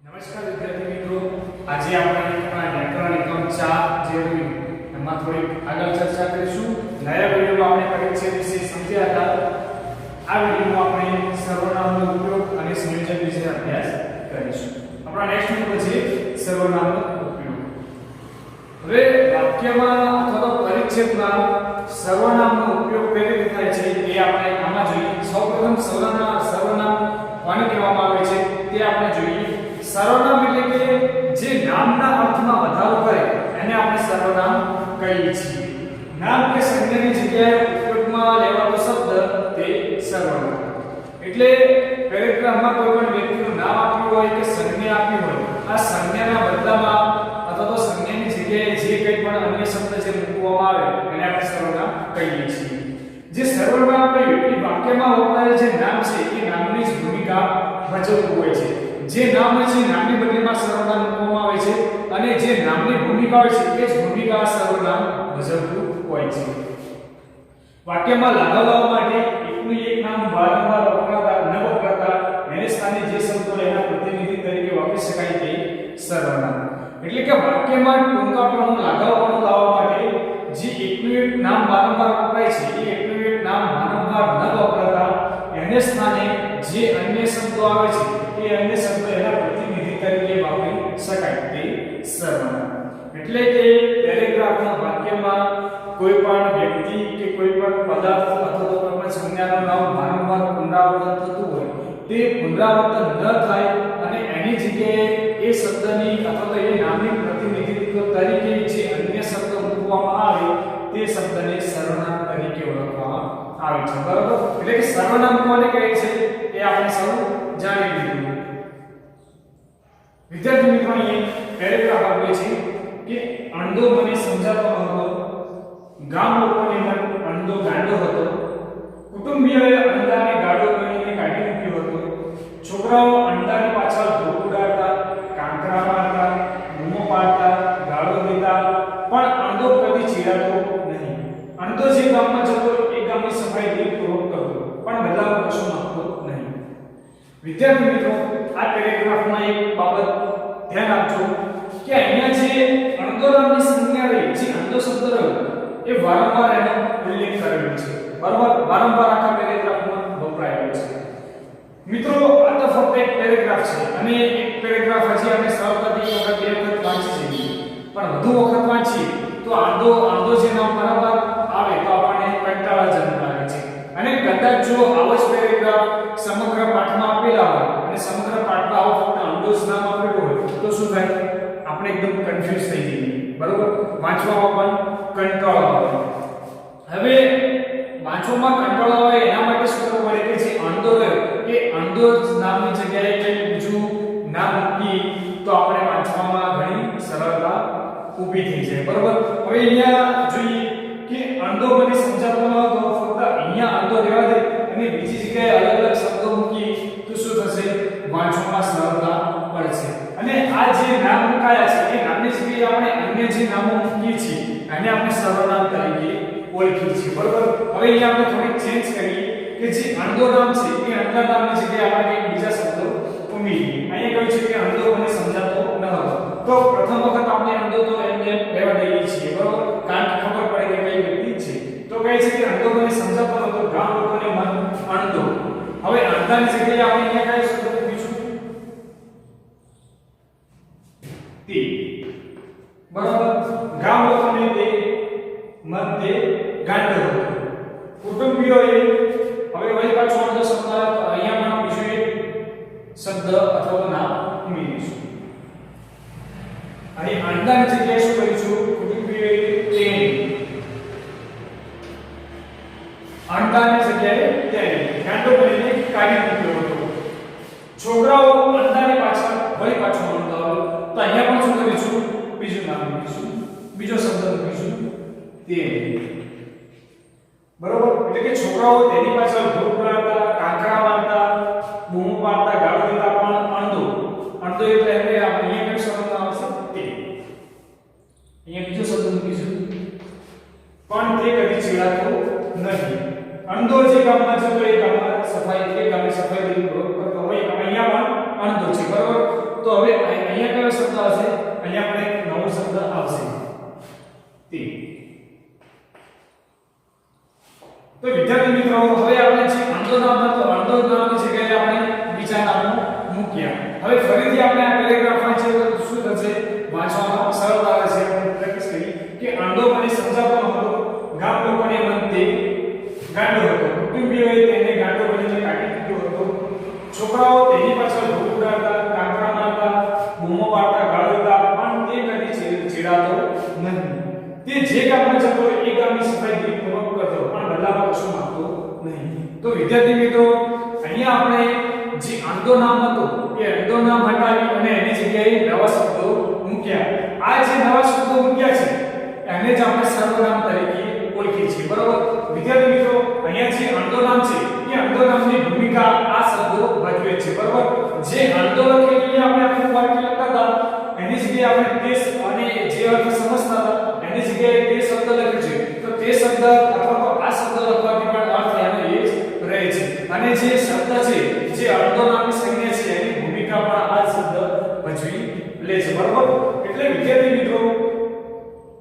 નમસ્કાર વિદ્યાર્થી મિત્રો, આજે આપણે વ્યાકરણ એકમ 4 જે રહ્યું એમાં થોડી આગળ ચર્ચા કરીશું. નયા વિડિયોમાં આપણે પરિચ્છેદ વિશે સમજ્યા હતા. આ વિડિયોમાં આપણે સર્વનામનો ઉપયોગ અને સંયોજન વિશે અભ્યાસ કરીશું. આપણા નેક્સ્ટ મુદ્દો છે સર્વનામનો ઉપયોગ. હવે વાક્યમાં અથવા તો પરિચ્છેદમાં સર્વનામનો ઉપયોગ કઈ રીતે થાય છે એ આપણે આમાં જોઈએ. સૌપ્રથમ સર્વનામ કોને કહેવામાં આવે છે તે આપણે જોઈએ. સર્વનામ એટલે કે જે નામના અર્થમાં વધારો કરે એને આપણે સર્વનામ કહીએ છીએ. નામ કે સંજ્ઞાની જગ્યાએ ઉપયોગમાં લેવાતો શબ્દ તે સર્વનામ. એટલે પેરેગ્રાફમાં કોઈ પણ વ્યક્તિનું નામ આપ્યું હોય કે સંજ્ઞા આપી હોય, આ સંજ્ઞાના બદલામાં અથવા તો સંજ્ઞાની જગ્યાએ જે કંઈ પણ અન્ય શબ્દ જે મૂકવામાં આવે એને આપણે સર્વનામ કહીએ છીએ. જે સર્વનામ કહ્યું એ વાક્યમાં વપરાયેલ જે નામ છે એ નામની જ ભૂમિકા ભજવતું હોય છે. જે નામ છે નામની બદલીમાં સર્વનામ મૂકવામાં આવે છે અને જે નામની ભૂમિકા હોય છે એ જ ભૂમિકા સર્વનામ ભજવતું હોય છે. વાક્યમાં લગાવવા માટે એકનું એક નામ વારંવાર વપરાતા ન વપરાતા એને સ્થાને જે શબ્દો એના પ્રતિનિધિ તરીકે વાપરી શકાય તે સર્વનામ. એટલે કે વાક્યમાં ટૂંકાપણું લાગાવવાનું લાવવા માટે જે એકનું એક નામ વારંવાર વપરાય છે એ એકનું એક નામ વારંવાર ન વપરાતા એને સ્થાને જે અન્ય શબ્દો આવે છે એ અન્ય શબ્દ એના પ્રતિનિધિ તરીકે વાપરી શકાય તે સર્વનામ. એટલે કે પેરેગ્રાફના વાક્યમાં કોઈ પણ વ્યક્તિ કે કોઈ પણ પદાર્થ અથવા તો કોઈ પણ સંજ્ઞાનું નામ વારંવાર પુનરાવર્તન થતું હોય તે પુનરાવર્તન ન થાય અને એની જગ્યાએ એ શબ્દની અથવા તો એ નામની પ્રતિનિધિત્વ તરીકે જે અન્ય શબ્દ મૂકવામાં આવે તે શબ્દને સર્વનામ તરીકે ઓળખવામાં આવે છે. બરાબર? એટલે કે સર્વનામ કોને કહે છે એ આપણે સૌ જાણી લીધું. વિદ્યાર્થી મિત્રો, અહીં પેરેગ્રાફ આપેલ છે કે અણધો મને સમજાતો હતો, ગામ લોકોને મન અણધો ગાંડો હતો, કુટુંબીઓએ અંધાને ગાડો ગણીને કાઢી મૂક્યો હતો, છોકરાઓ અંધાની પાછળ ધોક ઉડાડતા, કાંકરા મારતા, બૂમો પાડતા, ગાળો દેતા, પણ અણધો કદી ચીડાતો નહીં. અણધો જે ગામમાં જતો એ ગામની સફાઈ દિલપૂર્વક કરતો, પણ બદલાવ કશું માંગતો નહીં. વિદ્યાર્થી મિત્રો, આ પેરેગ્રાફમાં એક બાબત ધ્યાન આપજો કે અહીંયા જે અણધો નામની સંજ્ઞા રહી, જે અણધો શબ્દ રહ્યો એ વારંવાર એનો ઉલ્લેખ કરેલો છે. બરાબર? વારંવાર આખા પેરેગ્રાફમાં વપરાયેલો છે. મિત્રો, આ તો ફક્ત એક પેરેગ્રાફ છે અને એક પેરેગ્રાફ હજી આપણે સરળતાથી એક વખત બે વખત વાંચી જઈએ, પણ વધુ વખત વાંચીએ તો અણધો જે નામ વારંવાર આવે તો આપણને કંટાળાજનક લાગે છે. અને કદાચ જો આવો જ પેરેગ્રાફ સમગ્ર પાઠમાં આપેલા હોય અને સમગ્ર પાઠમાં આવો ફક્ત અણધો જ નામ આપેલું હોય તો શું થાય? આપણે એકદમ કન્ફ્યુઝ થઈ જઈએ. બરોબર? વાંચવામાં પણ કંટાળો આવે. હવે વાંચવામાં કંટાળો આવે એના માટે શું કરવું પડે કે જે અણધો રહ્યો એ અણધો નામની જગ્યાએ કંઈ બીજું નામ મૂકી તો આપણે વાંચવામાં ઘણી સરળતા ઊભી થઈ જાય. બરોબર? હવે અહીંયા જોઈએ કે અણધો મને સમજાતો ન હતો, ફક્ત અહીંયા અણધો રહેવા દે અને બીજી જગ્યાએ અલગ અલગ શબ્દો મૂકી તો શું થશે? વાંચવામાં સરળતા પડશે. અને આ જે નામ મુકાયા છે એ નામની જગ્યાએ આપણે અન્ય જે નામો મૂકીએ છીએ એને આપણે સર્વનામ તરીકે ઓળખીએ છીએ. બરોબર? હવે અહીંયા આપણે થોડીક ચેન્જ કરીએ કે જે અણધો નામ છે એ અણધા નામની જગ્યાએ આપણે કંઈક બીજા શબ્દો ઉમેરીએ. અહીંયા કહ્યું છે કે અણધો મને સમજાતો ન હતો, તો પ્રથમ વખત આપણે અણધો તો એમને રહેવા દઈએ છીએ. બરોબર? કારણ કે ખબર પડે કે કઈ વ્યક્તિ છે. તો કહે છે કે અણધો મને સમજાતો નહોતો, ગામ લોકોને મન અણધો. હવે અણધાની જગ્યાએ આપણે અહીંયા કઈ શબ્દ મૂકીશું? તે. બરાબર? ગામ લોકોને તે મન તે ગાંડો હતો. કુટુંબીઓએ હવે વળી પાછો અણધો શબ્દ આવે તો અહીંયા પણ બીજો એક શબ્દ અથવા તો નામ ઉમેરીશું. અને અણધાની જગ્યાએ શું કરીશું? કુટુંબીઓએ તેણી. અણધાની જગ્યાએ તેણી. ગાંડો બનીને કાઢી મૂક્યો હતો. છોકરાઓ અંધાની પાછળ વળી પાછો અણધો આવ્યો તો અહીંયા પણ શું કરીશું? બીજું નામ મૂકીશું, બીજો શબ્દ મૂકીશું તેણી. બરોબર? એટલે કે છોકરાઓ તેની પાછળ ધૂપ ઉડાડતા, કાંકરા મારતા, બૂમો પાડતા, ગાળો દેતા, પણ અણધો. અણધો એટલે આપણે અહીંયા કઈ શબ્દ આવશે? તે. અહીંયા બીજો શબ્દ મૂકીશું પણ તે કદી ચીડાતો નથી. અણધો જે ગામમાં જતો એ ગામમાં સફાઈ દિલપૂર્વક કરતો હોય. અહીંયા પણ અણધો છે. બરોબર? તો હવે મિત્રો હવે આપણે જે અંડો નામ હતો અંડો નામની જગ્યાએ આપણે બીજા નામો મૂક્યા. હવે ફરીથી આપણે આ પેરેગ્રાફમાં છે શું થશે વાંચવામાં સરળતા રહેશે. આપણે પ્રેક્ટિસ કરી કે અંડો મને સમજાવતો હતો, ગામ લોકોને મન તે ગાંડો હતો, કુટુંબીઓએ તેને ગાંડો બનીને કાઢી દીધો હતો, છોકરાઓ તેની પાછળ ધૂળ ઉડાડતા, કાંકરા મારતા, બૂમો પાડતા, ગાળતા, પણ તે કદી ચીડાતો નહીં. તે જે ગામમાં જતો એ ગામની સફાઈ પૂર્વક કરતો, પણ બદલાવા કશું માંગતો નહીં. તો વિદ્યાર્થી મિત્રો અહીંયા આપણે જે અંડો નામ હતો એ અંડો નામ હટાવી અને એની જગ્યાએ નવા શબ્દો મૂક્યા. આ જે નવા શબ્દો મૂક્યા છે એને જ આપણે સર્વનામ તરીકે ઓળખીએ છીએ. બરોબર વિદ્યાર્થી મિત્રો અહીંયા જે અંડો નામ છે એ અંડો નામની ભૂમિકા આ શબ્દો ભજવે છે. બરોબર જે અંડો લખેલી આપણે આખું વાક્ય લખતા હતા એની જગ્યાએ આપણે તે અને જે અર્થ સમજતા હતા એની જગ્યાએ તે શબ્દ લખ્યો છે. તો તે શબ્દ અથવા તો આ શબ્દ લખવાથી પણ અર્થ એનો એ જ રહે છે. અને જે શબ્દ છે જે અંડો નામની સંજ્ઞા છે એની ભૂમિકા પણ આ શબ્દ ભજવી લે છે. બરોબર એટલે વિદ્યાર્થી મિત્રો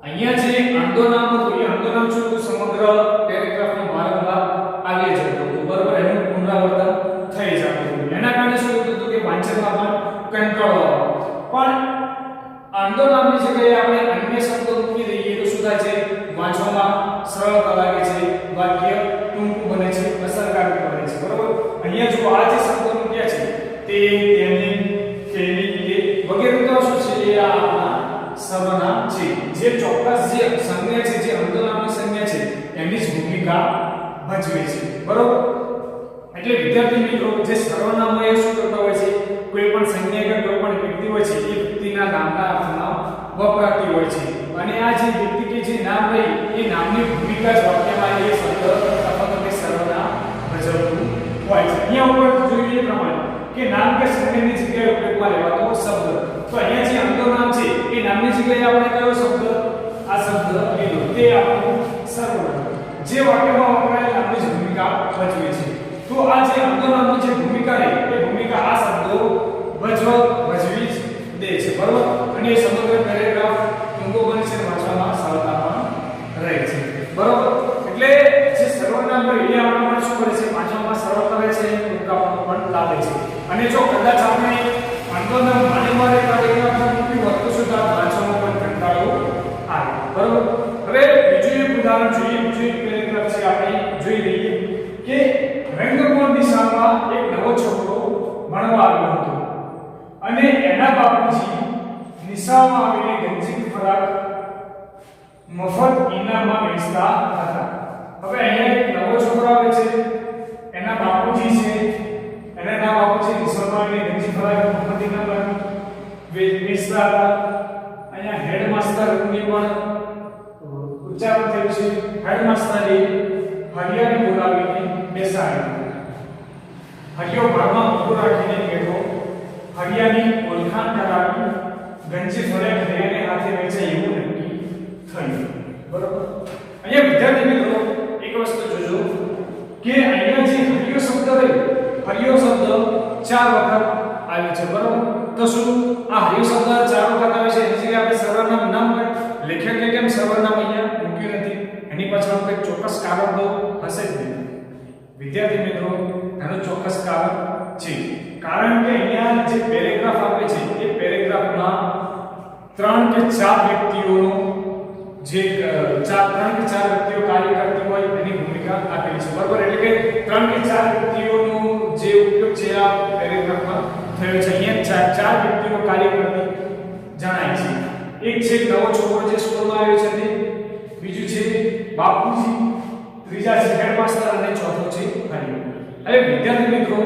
અહીંયા જે અંડો નામ હતું એ અંડો નામ શું સમગ્ર પેરેગ્રાફમાં વારંવાર આવી જતું હતું. બરોબર એનું પુનરાવર્તન થઈ જતું હતું. એના કારણે શું થતું હતું કે વાંચનમાં પણ કંટાળો આવતો. પણ અંડો નામની જગ્યાએ આપણે અન્ય શબ્દો મૂકી દઈએ તો શું થાય છે વાંચવામાં સરળતા લાગે છે, વાક્ય ટૂંકું બને છે, અસરકારક બને છે. બરોબર અહીંયા જો આ જે શબ્દો મૂક્યા છે તે, તેની, તેની, તે વગેરે તો શું છે એ આપણા સર્વનામ છે. જે ચોક્કસ જે સંજ્ઞા છે જે અંડો નામની સંજ્ઞા છે એની જ ભૂમિકા ભજવે છે. બરોબર એટલે વિદ્યાર્થી મિત્રો જે સર્વનામો એ શું કરતા હોય છે કોઈ પણ સંજ્ઞા કે કોઈ પણ વ્યક્તિ હોય છે એ વ્યક્તિના નામના અર્થમાં વપરાતી હોય છે. અને આ જે વ્યક્તિ કે જે નામ રહી એ નામની ભૂમિકા જ વાક્યમાં એ શબ્દ અથવા તો તે સર્વનામ ભજવતું હોય છે. અહીંયા ઉપર જોઈએ એ પ્રમાણે કે નામ કે સંજ્ઞાની જગ્યાએ ઉપયોગમાં લેવાતો શબ્દ. તો અહીંયા જે અંડો નામ છે એ નામની જગ્યાએ આપણે કયો શબ્દ આ શબ્દ લીધો તે આપણું સર્વનામ જે વાક્યમાં વપરાયેલ નામની જ ભૂમિકા ભજવે છે. તો આ જે અંડો નામની જે ભૂમિકા છે એ ભૂમિકા આ શબ્દો ભજવી જ દે છે. બરોબર અને એ સમગ્ર પેરેગ્રાફ ટૂંકો બને છે, વાંચવામાં સરળતા પણ રહે છે. બરોબર એટલે જે સર્વનામ હોય એ આપણને શું કરે છે વાંચવામાં સરળતા રહે છે, ટૂંકાપણું પણ લાવે છે. અને જો કદાચ આપણે અંડો નામ માને પેરેગ્રાફમાં મૂક્યું હોત તો શું થાય વાંચવામાં પણ કંટાળો આવે. બરોબર હવે બીજું એક ઉદાહરણ જોઈએ. બીજું એક પેરેગ્રાફ છે આપણે જોઈ લઈએ કે રંગપુર દિશામાં એક નવો છોકરો ભણવા આવ્યો હતો અને એના બાપુજી નિશાળમાં આવીને ગંજી ખોરાક મફત ઇનામમાં વેચતા હતા. હવે અહીંયા એક નવો છોકરો આવે છે, એના બાપુજી છે, એના નામ બાપુજી નિશાળમાં આવીને ગંજી ખોરાક મફત ઇનામમાં વેચતા હતા. અહીંયા હેડમાસ્ટરની પણ ઉચ્ચારણ થયું છે. હેડમાસ્ટરે હરિયાને બોલાવીને બેસાડ્યો. હરિયો ભાગમાં ઉભો રાખીને બેઠો. હરિયાની ઓળખાણ કરાવી ગંજી ફરક હરિયાને હાથે વેચાય એવું નક્કી થયું. બરોબર અહીંયા વિદ્યાર્થી મિત્રો એક વસ્તુ જોજો કે અહીંયા જે હરિયો શબ્દ રહ્યો, હરિયો શબ્દ 4 વખત આવ્યો છે. બરોબર તો શું આ હરિયો શબ્દ 4 વખત આવે છે એની જગ્યાએ આપણે સર્વનામ નામ લેખકે કેમ સર્વનામ અહીંયા મૂક્યું નથી? એની પાછળ કોઈ ચોક્કસ કારણ તો હશે જ નહીં. વિદ્યાર્થી મિત્રો એનું ચોક્કસ કારણ છે. કારણ કે અહીંયા જે પેરેગ્રાફ આપે છે એ પેરેગ્રાફમાં 3 કે 4 વ્યક્તિઓનો જે 3 કે 4 વ્યક્તિઓ કાર્ય કરતી હોય એની ભૂમિકા આપેલી છે. બરોબર એટલે કે 3 કે 4 વ્યક્તિઓનો જે ઉપયોગ છે આ પેરેગ્રાફમાં થયો છે. અહીંયા 4 વ્યક્તિઓ કાર્ય કરતી જણાય છે. એક છે નવો છોકરો જે સ્કૂલમાં આવ્યો છે તે, બીજું છે બાપુજી, ત્રીજા છે હેડમાસ્ટર અને ચોથો છે હરિયો. હવે વિદ્યાર્થી મિત્રો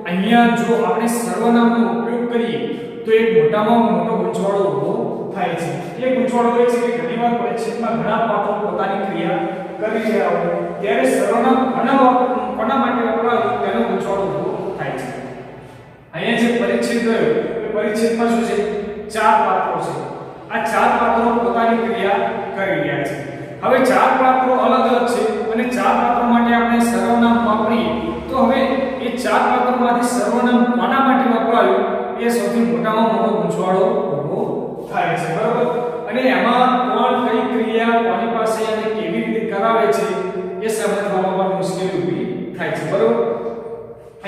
અહીંયા જો આપણે સર્વનામનો ઉપયોગ કરીએ તો એક મોટામાં મોટો ગૂંચવાડો ઊભો થાય છે. એ ગૂંચવાડો એ છે કે ઘણીવાર પરીક્ષામાં ઘણા પાત્રો પોતાની ક્રિયા કરી રહ્યા હોય ત્યારે સર્વનામ કોના માટે વપરાયું તેનો ગૂંચવાડો ઊભો થાય છે. અહીંયા જે પરિચ્છેદ રહ્યો એ પરિચ્છેદમાં શું છે 4 પાત્રો છે. આ 4 પાત્રો પોતાની ક્રિયા કરી રહ્યા છે. હવે 4 પાત્રો અલગ અલગ છે અને 4 પાત્રો માટે આપણે સર્વનામ વાપરીએ તો હવે એ 4 પાત્રોમાંથી સર્વનામ કોના માટે વપરાયું એ સૌથી મોટામાં મોટો ગૂંચવાડો ઊભો થાય છે. બરાબર અને એમાં કોણ કઈ ક્રિયા કોની પાસે અને કેવી રીતે કરાવે છે એ સમજવામાં પણ મુશ્કેલી ઊભી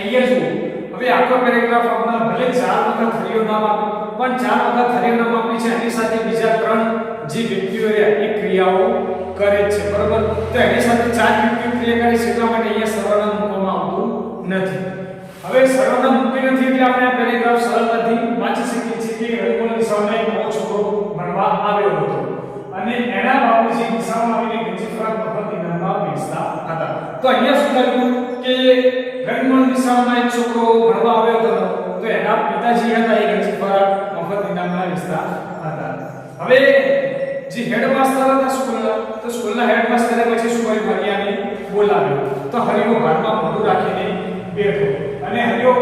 અહીંયા જુઓ, હવે આખો પેરેગ્રાફ આપણા ભલે 4 વખત હરિયો નામ આપ્યું, પણ 4 વખત હરિયો નામ આપ્યું છે, એની સાથે બીજા 3 જે વ્યક્તિઓ એ ક્રિયાઓ કરે છે, બરોબર? તો એની સાથે 4 વ્યક્તિઓ ક્રિયા કરે છે, એટલા માટે અહીંયા સર્વનામ મૂકવામાં આવતું નથી. હવે સર્વનામ મૂકી નથી એટલે આપણે આ પેરેગ્રાફ સરળતાથી વાંચી શકીએ છીએ કે રવિકુમાર દિશામાં એક નવો છોકરો ભણવા આવ્યો હતો અને એના બાપુજી દિશામાં આવીને ગંજીફરા મફત ઇનામમાં વેચતા હતા. તો અહીંયા શું કર્યું કે રવિકુમાર દિશામાં એક છોકરો ભણવા આવ્યો હતો, તો એના પિતાજી હતા એ ગંજીફરા મફત ઇનામમાં વેચતા હતા. હવે જે હેડમાસ્ટર હતા સ્કૂલના, તો સ્કૂલના હેડમાસ્ટરે પછી શું કર્યું, હરિયાને બોલાવ્યો. તો હરિયો ભારમાં મોઢું રાખીને બેઠો અને હરિયો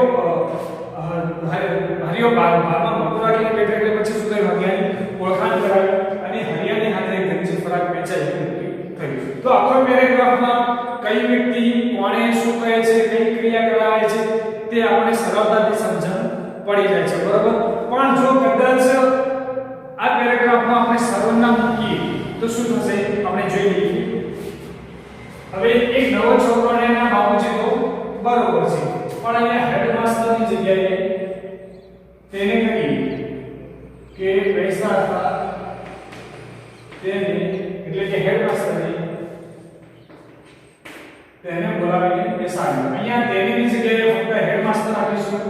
ભારમાં મોઢું રાખીને બેઠો એટલે પછી શું કર્યું, હરિયાની ઓળખાણ કરાવી અને હરિયાની હાથે ગંજીફરા વેચાઈ થયું. તો આખો પેરેગ્રાફમાં કઈ વ્યક્તિ કોણે શું કહે છે, કઈ ક્રિયા કરાવે છે, તે આપણે સરળતાથી સમજણ પડી જાય છે, બરોબર? પણ જો કદાચ આ પેરેગ્રાફમાં આપણે સર્વનામ મૂકીએ તો શું થશે આપણે જોઈ લઈએ. હવે એક નવો છોકરો અને એના બાપુજી તો બરોબર છે, પણ અહીંયા હેડમાસ્ટરની જગ્યાએ તેને કહીએ કે પૈસા હતા તેને, એટલે કે હેડમાસ્ટરને તેને બોલાવીને બેસાડ્યો. અહીંયા તેની જગ્યાએ ફક્ત હેડમાસ્ટર આપીશું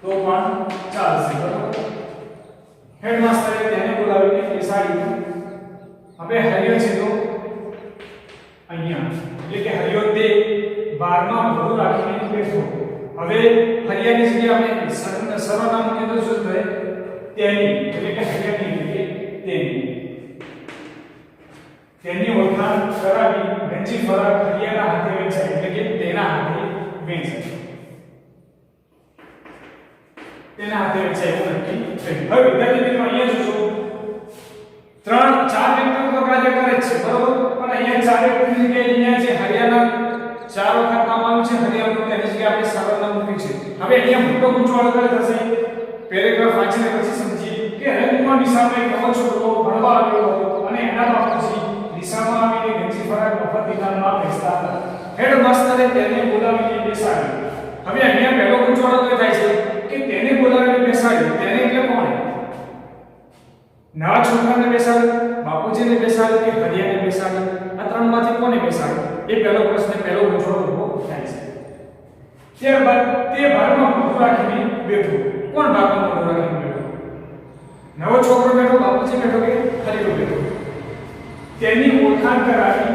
તો પણ ચાલશે, બરોબર? હેડમાસ્ટરે તેને બોલાવીને બેસાડ્યો. હવે હરિયો છે તો અહીંયા, એટલે કે હરિયો તે બારમાં મોઢું રાખીને બેઠો. હવે હરિયાની જગ્યાએ આપણે સર્વનામ મૂકીએ તો શું થાય, તેની, એટલે કે હરિયાની એટલે તેની ઓળખાણ કરાવી ગંજીફરા હરિયાના હાથે વેચાય, એટલે કે તેના હાથે વેચાય, તેના હાથે વેચાય એવું નક્કી થયું. હવે વિદ્યાર્થી મિત્રો અહીંયા જોશો 4 વ્યક્તિઓ તો કાર્ય કરે છે, બરોબર? પણ અહીંયા 4 વ્યક્તિની જગ્યાએ અહીંયા જે હરિયાના 4 વખત નામ આવ્યું છે, હરિયાનું તેની જગ્યાએ આપણે સર્વનામ મૂક્યું છે. હવે અહીંયા મોટો ગૂંચવાડો કરે થશે. પેરેગ્રાફ વાંચીને પછી સમજીએ કે રવિકુમાર દિશામાં એક નવો છોકરો ભણવા આવ્યો હતો અને એના બાપુજી દિશામાં આવીને ગંજીફરા મફત ઇનામમાં વેચતા હતા. હેડમાસ્ટરે તેને બોલાવીને બેસાડ્યો. હવે અહીંયા પહેલો ગૂંચવાડો તો થાય છે કે તેને બોલાવીને બેસાડ્યો. તેને એટલે કોણ? નવા છોકરાને બેસાડ્યો, બાપુજીને બેસાડ્યો કે હરિયાને બેસાડ્યો? આ ત્રણમાંથી કોને બેસાડ્યો? એ પહેલો પ્રશ્ન, પહેલો ગૂંચવાડો ઊભો થાય છે. ત્યારબાદ તે ભારમાં મોઢું રાખીને બેઠો. કોણ ભારમાં મોઢું રાખીને બેઠો? નવો છોકરો બેઠો, બાપુજી બેઠો કે હરિયો બેઠો? તેની ઓળખાણ કરાવી.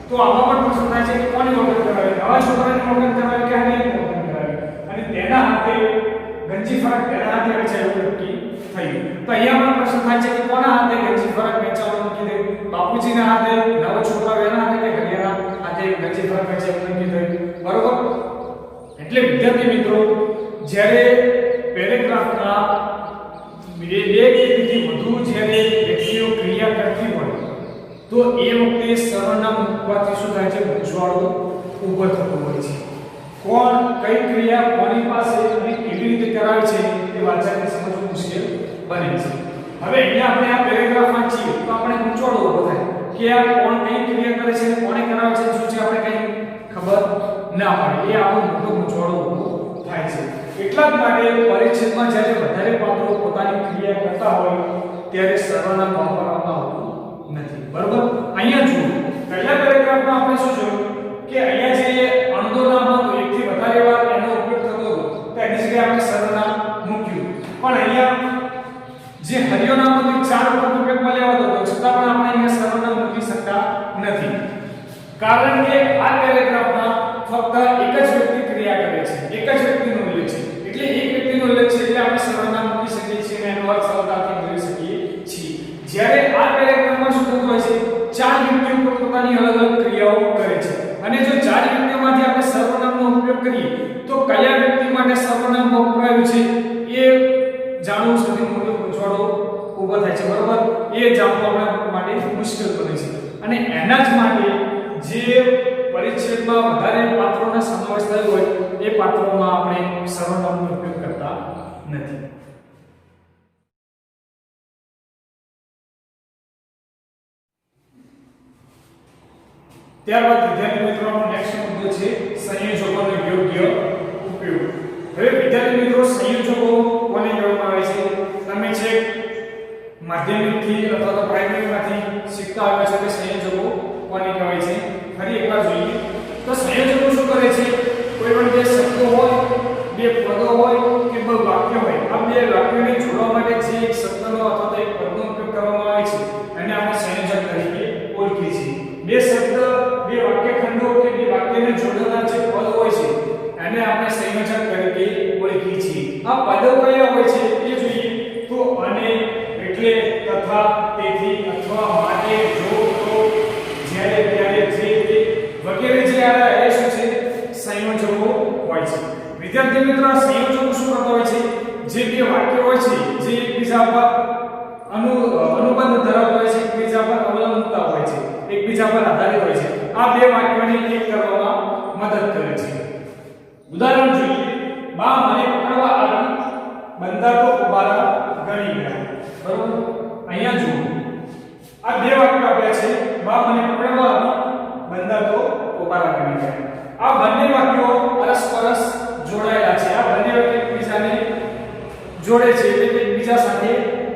તો આમાં પણ પ્રશ્ન થાય છે કે કોની ઓળખાણ કરાવી? નવા છોકરાની ઓળખાણ કરાવી કે હરિયાની ઓળખાણ કરાવી? અને તેના હાથે ગંજીફરા તેના હાથે વેચાયું નક્કી થયું. તો અહીંયા પણ પ્રશ્ન થાય છે કે કોના હાથે ગંજીફરા વેચાવાનું નક્કી થયું? બાપુજીના હાથે, નવો છોકરો એના હાથે કે હરિયાના હાથે ગંજીફરા વેચાવાનું નક્કી થયું, બરોબર? એટલે વિદ્યાર્થી મિત્રો, જ્યારે પેરેગ્રાફના બે કે તેથી વધુ જ્યારે વ્યક્તિઓ ક્રિયા કરતી હોય તો એ વખતે સર્વનામ મૂકવાથી શું થાય છે, ગૂંચવાડો ઊભો થતો હોય છે. કોણ કઈ ક્રિયા કોની પાસે અને કેવી રીતે કરાવે છે એ વાંચનને સમજવું મુશ્કેલ બને છે. હવે અહીંયા આપણે આ પેરેગ્રાફ વાંચીએ તો આપણે ગૂંચવાડો ઊભો થાય કે આ કોણ કઈ ક્રિયા કરે છે, કોણે કરાવે છે, શું છે આપણે કઈ ખબર ના પડે. એ આપણો મોટો ગૂંચવાડો ઊભો થાય છે. એટલા જ માટે પરીક્ષામાં જ્યારે વધારે પાત્રો પોતાની ક્રિયા કરતા હોય ત્યારે સર્વનામ વાપરવામાં આવતું નથી, બરોબર? અહીંયા જુઓ, પહેલા પેરેગ્રાફમાં આપણે શું જોયું કે અહીંયા જે અણધો નામ હતું, એકથી વધારે વાર એનો ઉપયોગ થતો હતો, તો એની જગ્યાએ આપણે સર્વનામ મૂક્યું. પણ અહીંયા જે હરિયો નામ હતું 4 વખત ઉપયોગમાં લેવાતો હતો, છતાં પણ આપણે અહીંયા સર્વનામ મૂકી શકતા નથી, કારણ કે આ પેરેગ્રાફમાં ફક્ત એક જ વ્યક્તિ ક્રિયા કરે છે, એક જ વ્યક્તિનો ઉલ્લેખ છે. એટલે એક વ્યક્તિનો ઉલ્લેખ છે એટલે આપણે સર્વનામ મૂકી શકીએ છીએ અને એનો અર્થ સરળતાથી મેળવી શકીએ છીએ. જ્યારે આ પેરેગ્રાફમાં શું થતું હોય છે, 4 વ્યક્તિઓ પોતાની અલગ અલગ ક્રિયાઓ કરે છે અને જો 4 વ્યક્તિઓમાંથી આપણે સર્વનામનો ઉપયોગ કરીએ તો કયા વ્યક્તિ માટે સર્વનામ વપરાયું છે એ જાણવું સૌથી મોટો ગૂંચવાડો ઊભો થાય છે, બરોબર? એ જાણવું આપણા માટે મુશ્કેલ બને છે અને એના જ માટે જે પરિચ્છેદમાં વધારે પાત્રોનો સમાવેશ થયો હોય એ પાત્રોમાં આપણે સર્વનામનો ઉપયોગ કરતા નથી. ત્યારબાદ વિદ્યાર્થી મિત્રોનો નેક્સ્ટ મુદ્દો છે સંયોજકોનો યોગ્ય વિદ્યાર્થી મિત્રો સંયોજકો કોને કહેવામાં આવે છે? તમે છે માધ્યમિક થી અથવા તો પ્રાઇમરી માંથી શીખતા આવ્યા છો કે સંયોજકો કોને કહેવાય છે. ફરી એકવાર જોઈએ તો સંયોજકો શું કરે છે? કોઈ પણ બે શબ્દો હોય, બે પદો હોય કે બે વાક્ય હોય, આ બે વાક્યોને જોડવા માટે જે એક શબ્દનો અથવા તો એક પદનો ઉપયોગ કરવામાં આવે છે એને આપણે સંયોજક તરીકે ઓળખીએ છીએ. બે શબ્દ, બે વાક્યખંડો કે બે વાક્યને જોડવાના જે પદ હોય છે એને આપણે સંયોજક તરીકે ઓળખીએ છીએ. આ પદો કયા હોય છે એ જોઈએ તો અને, એટલે, તથા, તેથી, અથવા, માટે, જો, તો, જ્યારે, ત્યારે, જે, તે વગેરે જે આ એ શું છે? સંયોજકો હોય છે. વિદ્યાર્થી મિત્રો આ સંયોજકો શું કરતા હોય છે? જે બે વાક્યો હોય છે જે એકબીજા પર અનુબંધ ધરાવતા હોય છે, એકબીજા પર અવલંબતા હોય છે, એકબીજા પર આધારિત હોય છે, આ બે વાક્યોને એક કરવામાં મદદ કરે છે. ઉદાહરણ જોઈએ. બા મને પકડવા આવી, બંધાતો કુબારા ગણી ગયા. બરોબર? અહીંયા જુઓ આ બે વાક્યો આપ્યા છે. બા મને પકડવા આવી, બંધાતો કુબારા ગણી ગયા. આ બંને વાક્યો પરસ્પર જોડાયેલા છે. આ બંને વાક્યો એકબીજાને જોડે છે, એટલે કે એકબીજા સાથે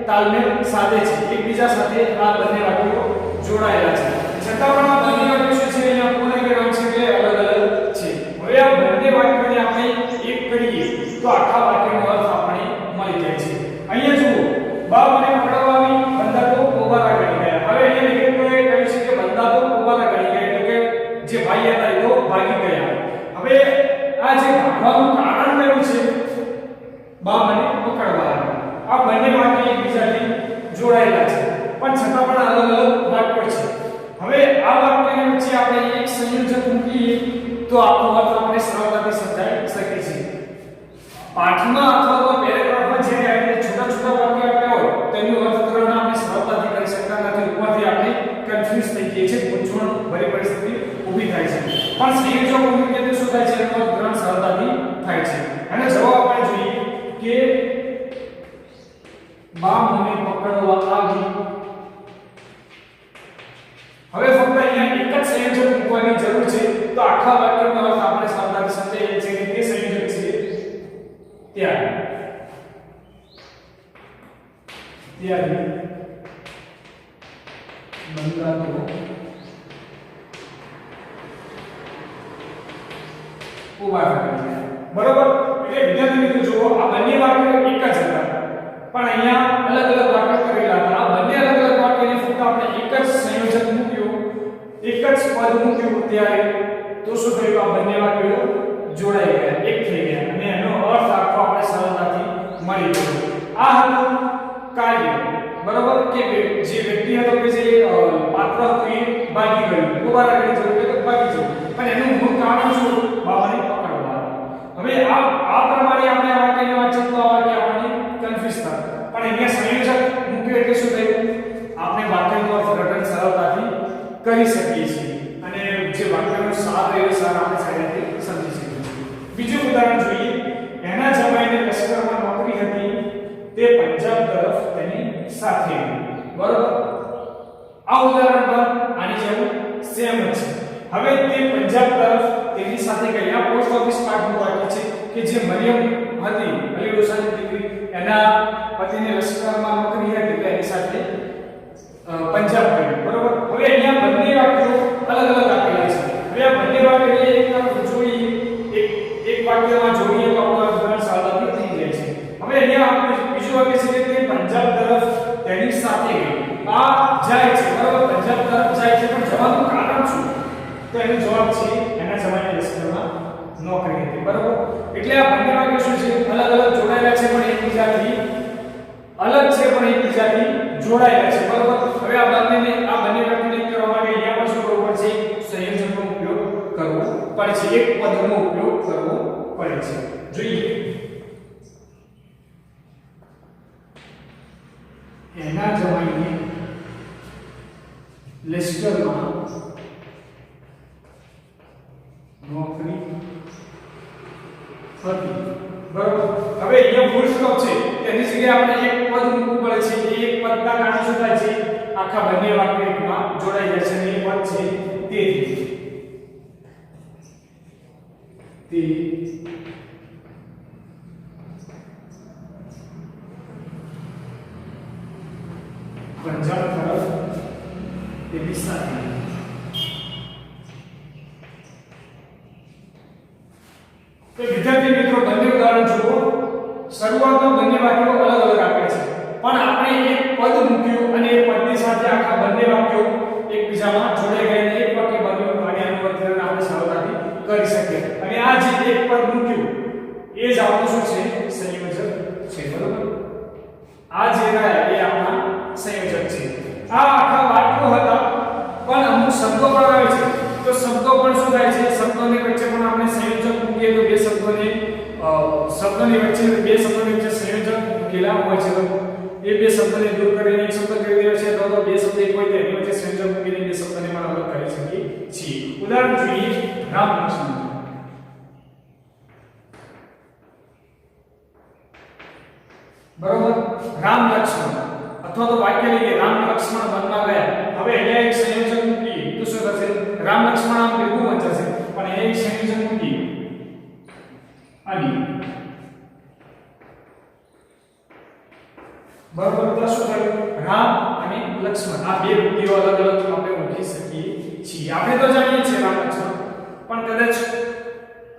તાલમેલ સાધે છે. એકબીજા સાથે આ બંને વાક્યો જોડાયેલા છે. છતાં પણ આ બંને વાક્યો શું છે? એના પૂર્ણવિરામ છે કે અલગ અલગ છે. હવે આ બંને વાક્યોને આપણે એક કરીએ તો આખા વાક્યનો અર્થ આપણે મળી જાય છે. અહીંયા જુઓ, બા મને પકડવા આવી, બંધાતો કુબારા ગણી ગયા. હવે અહીંયા લેખકોએ કહ્યું છે કે બંધાતો કુબારા ગણી ગયા, એટલે કે જે ભાઈ હતા એ તો ભાગી ગયા. હવે આ જે ભાગવાનું કારણ કયું છે? બા મને પકડવા આવી. આ બંને વાક્ય એકબીજાથી જોડાયેલા છે પણ છતાં પણ અલગ અલગ વાક્યો છે. હવે આ વાક્યની વચ્ચે આપણે એક સંયોજક મૂકીએ તો આખો અર્થ આપણે સરળતાથી સમજાવી શકીએ છીએ. પાઠમાં અથવા તો પેરેગ્રાફમાં જે આપણે છોટા છોટા વાક્યો આપ્યા હોય તેનું અર્થઘટન આપણે સરળતાથી કરી શકતા નથી. ઉપરથી આપણે કન્ફ્યુઝ થઈ જઈએ છીએ, મૂંઝવણ ભરી પરિસ્થિતિ ઊભી થાય છે. પણ સંયોજક મૂકીએ તો શું થાય છે? એનું અર્થઘટન સરળતાથી થાય છે. અને જવાબ આપણે જોઈએ કે બા મને પકડવા આવી. હવે ફક્ત અહીંયા એક જ સંયોજક મૂકવાની જરૂર છે તો આખા વાક્યનો અર્થ આપણે સરળતાથી સમજાવીએ છીએ કે તે સંયોજક છે ત્યારે બંધાતો કુબારા ગણી ગયા. બરોબર? એટલે વિદ્યાર્થી મિત્રો જુઓ, આ બંને વાક્યો એક જ હતા પણ અહીંયા અલગ અલગ વાક્યો કરેલા હતા. આ બંને અલગ અલગ વાક્યને ફક્ત આપણે એક જ સંયોજક મૂક્યું, એક જ પદ મૂક્યું ત્યારે તો શું થયું? આ બંને વાક્યો જોડાઈ ગયા, એક થઈ ગયા અને એનો અર્થ આખો આપણે સરળતાથી મળી ગયો. આ હતું કાર્ય. બરોબર? કે જે વ્યક્તિ હતો કે જે પાત્ર હતું એ ભાગી ગયું, કુબારા ગણી જવું એટલે ભાગી જવું, પણ એનું મૂળ કારણ શું? બાબાને પકડવા. હવે આ પ્રમાણે આપણે આ વાક્યને વાંચીએ તો આ વાક્ય આપણને કન્ફ્યુઝ થાય. પણ અહીંયા સંયોજક મૂક્યું એટલે શું થયું? આપણે વાક્યનું અર્થઘટન સરળતાથી કરી શકીએ છીએ અને જે વાક્યનો સાર રહ્યો સાર આપણે સારી રીતે સમજી શકીએ છીએ. બીજું ઉદાહરણ જોઈએ. એના જમાઈને લશ્કરમાં નોકરી હતી, તે પંજાબ તરફ તેની સાથે ગઈ. બરોબર? આ ઉદાહરણ પણ આની જેવું સેમ જ છે. હવે તે પંજાબ તરફ તેની સાથે ગઈ. આ પોસ્ટ ઓફિસ પાર્ટનું વાક્ય છે કે જે મરિયમ હતી, અલી ડોસાની દીકરી, એના પતિને લશ્કરમાં નોકરી હતી એટલે એની સાથે પંજાબ ગઈ. બરોબર? હવે અહીંયા બંને વાક્યો અલગ અલગ આપેલા છે. હવે આ બંને વાક્યને એક તરફ જોઈ એક વાક્યમાં જોડીએ તો આપણો અર્થઘટન સરળતાથી થઈ જાય છે. હવે અહીંયા આપણે બીજું વાક્ય છે કે તે પંજાબ તરફ તેની સાથે ગઈ. આ જાય છે. બરોબર? પંજાબ તરફ જાય છે પણ જવાનું કારણ શું? તો એનો જવાબ છે એના જમાઈને લશ્કરમાં નોકરી હતી. બરોબર? એટલે આ બંને વાક્યો શું છે? અલગ અલગ જોડાયેલા છે પણ એકબીજાથી અલગ છે પણ એકબીજાથી જોડાયેલા છે. બરોબર? હવે આ બંને વાક્યોને કરવા માટે અહીંયા પણ શું કરવું પડશે? સંયોજકનો ઉપયોગ કરવો પડે છે. એક પદનો ઉપયોગ કરવો પડે છે. જોઈએ. એના જમાઈને લશ્કરમાં નોકરી હતી. બરોબર? હવે અહીંયા ફૂલ સ્ટોપ છે. તેની જગ્યાએ આપણે એક પદ મૂકવું પડે છે. એ એક પદના કારણે શું થાય છે? આખા બંને વાક્ય એકમાં જોડાઈ જાય છે અને એ પદ છે તેથી. દિશાથી. તો વિદ્યાર્થી મિત્રો બંને ઉદાહરણ જુઓ. શરૂઆતમાં બંને વાક્યો અલગ અલગ આપે છે, પણ આપણે એક પદ મૂક્યું અને એ પદની સાથે આખા બંને વાક્યો એકબીજામાં જોડાઈ ગયા અને એક વાક્ય બન્યું અને આનું અર્થઘટન આપણે સરળતાથી કરી શકીએ. અને આ જે એક પદ મૂક્યું એ જ આપણું શું છે? સંયોજક છે. બરોબર? આ જે રહ્યા એ આપણા સંયોજક છે. આ આખા વાક્યો હતા, પણ અમુક શબ્દો પણ આવે છે. તો શબ્દો પણ શું થાય છે? શબ્દોની વચ્ચે પણ આપણે સંયોજક મૂકીએ તો બે શબ્દોની વચ્ચે સંયોજક મૂકેલા હોય છે. તો એ બે શબ્દને દૂર કરીને એક શબ્દ કરી દેવા છે, તો બે શબ્દ એક હોય તો એની વચ્ચે સંયોજક મૂકીને બે શબ્દને પણ અલગ કરી શકીએ છીએ. ઉદાહરણ જોઈએ રામ લક્ષ્મણ. બરોબર? રામ લક્ષ્મણ અથવા તો વાક્ય લઈએ રામ લક્ષ્મણ વનમાં ગયા. હવે અહીંયા એક સંયોજક મૂકીએ તો શું થશે? રામ લક્ષ્મણ આમ ભેગું વંચાશે, પણ અહીંયા એક સંયોજક મૂકીએ અને બરોબર તો શું થયું? રામ અને લક્ષ્મણ આ બે વ્યક્તિઓ અલગ અલગ આપણે ઓળખી શકીએ છીએ. આપણે તો જાણીએ છીએ રામ લક્ષ્મણ, પણ કદાચ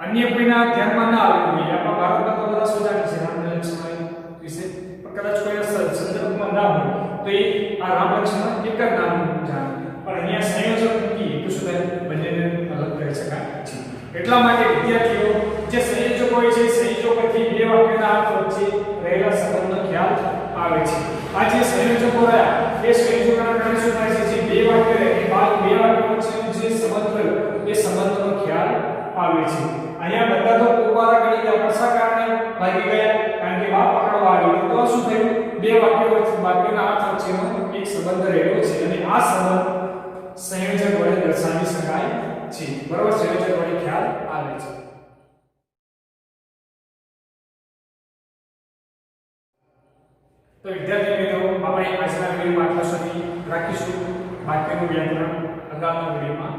અન્ય કોઈના ધ્યાનમાં ના આવ્યું હોય. આપણા ભારતમાં તો બધા શું જાણે છે રામ અને લક્ષ્મણ વિશે, પણ કદાચ કોઈના સંદર્ભમાં ના હોય તો એ આ રામ લક્ષ્મણ એક જ નામ જાણે. પણ અહીંયા સંયોજક મૂકીએ તો શું થાય? બંનેને અલગ કરી શકાય છે. એટલા માટે વિદ્યાર્થીઓ જે સંયોજકો હોય છે, સંયોજકોથી બે વાક્યના અર્થ વચ્ચે રહેલા સંબંધનો ખ્યાલ આવે છે. આ જે સંયોજકો રહ્યા એ સંયોજકોના કારણે શું થાય છે? જે બે વાક્ય રહે એ બે વાક્યો વચ્ચેનો જે સંબંધ રહ્યો એ સંબંધનો ખ્યાલ આવે છે. અહીંયા બધા તો પોવારા ગણી ગયા, વર્ષા કારણે ભાગી ગયા કારણ કે બા પકડવા આવી. તો શું થયું? બે વાક્યના અર્થ વચ્ચેનો એક સંબંધ રહેલો છે અને આ સંબંધ સંયોજક વડે દર્શાવી શકાય છે. બરાબર? સંયોજક વડે ખ્યાલ આવે છે. તો વિદ્યાર્થી મિત્રો આપણે આજના વિડિયોમાં આટલા સુધી રાખીશું. બાકીનું વ્યાકરણ આગામી વિડિયોમાં